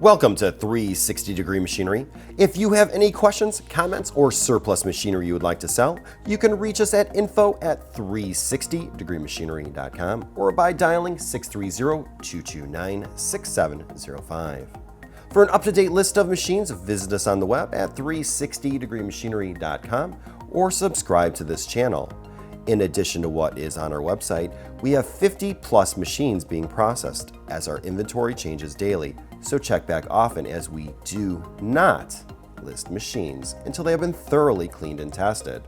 Welcome to 360 Degree Machinery. If you have any questions, comments, or surplus machinery you would like to sell, you can reach us at info@360degreemachinery.com or by dialing 630-229-6705. For an up-to-date list of machines, visit us on the web at 360degreemachinery.com or subscribe to this channel. In addition to what is on our website, we have 50 plus machines being processed as our inventory changes daily, so check back often as we do not list machines until they have been thoroughly cleaned and tested.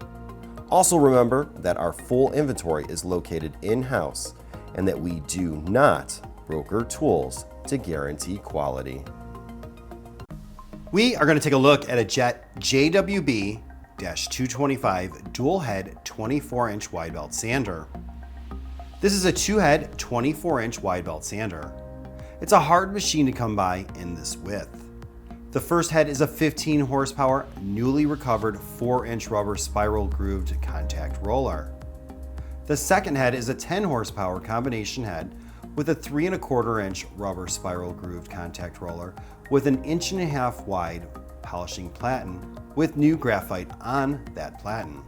Also remember that our full inventory is located in-house and that we do not broker tools to guarantee quality. We are going to take a look at a Jet JWB-225 dual head 24-inch wide belt sander. This is a two-head 24-inch wide belt sander. It's a hard machine to come by in this width. The first head is a 15 horsepower, newly recovered 4-inch rubber spiral grooved contact roller. The second head is a 10 horsepower combination head with a 3¼ inch rubber spiral grooved contact roller with an 1.5 inch wide polishing platen with new graphite on that platen.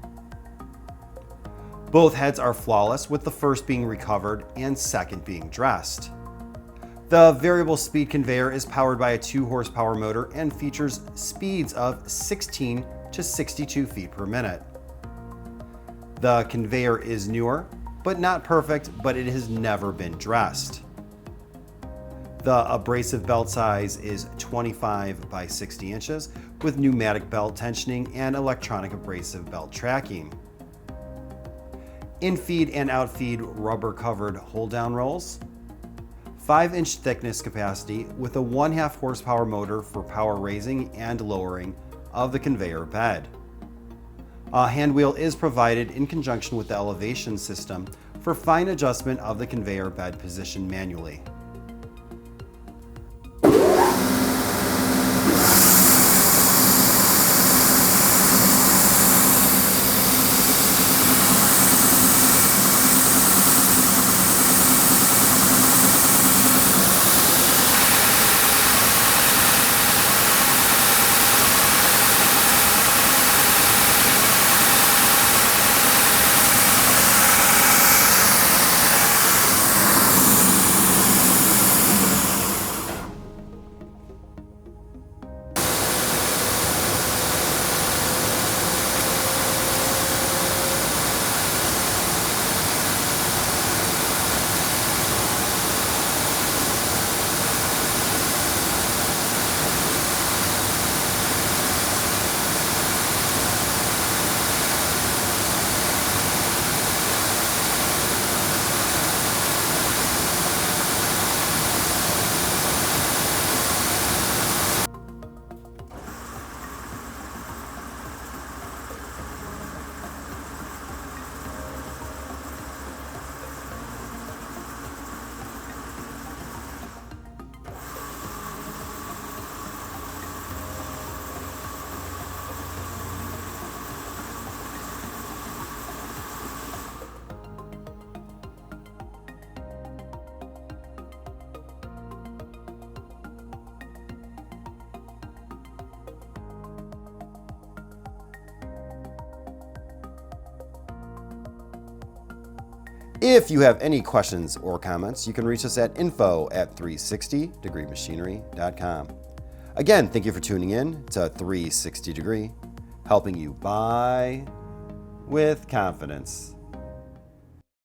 Both heads are flawless, with the first being recovered and second being dressed. The variable speed conveyor is powered by a 2 horsepower motor and features speeds of 16 to 62 feet per minute. The conveyor is newer, but not perfect, but it has never been dressed. The abrasive belt size is 25 by 60 inches with pneumatic belt tensioning and electronic abrasive belt tracking. In-feed and out-feed rubber covered hold-down rolls. 5-inch thickness capacity with a 1/2 horsepower motor for power raising and lowering of the conveyor bed. A hand wheel is provided in conjunction with the elevation system for fine adjustment of the conveyor bed position manually. If you have any questions or comments, you can reach us at info@360degreemachinery.com. Again, thank you for tuning in to 360 Degree, helping you buy with confidence.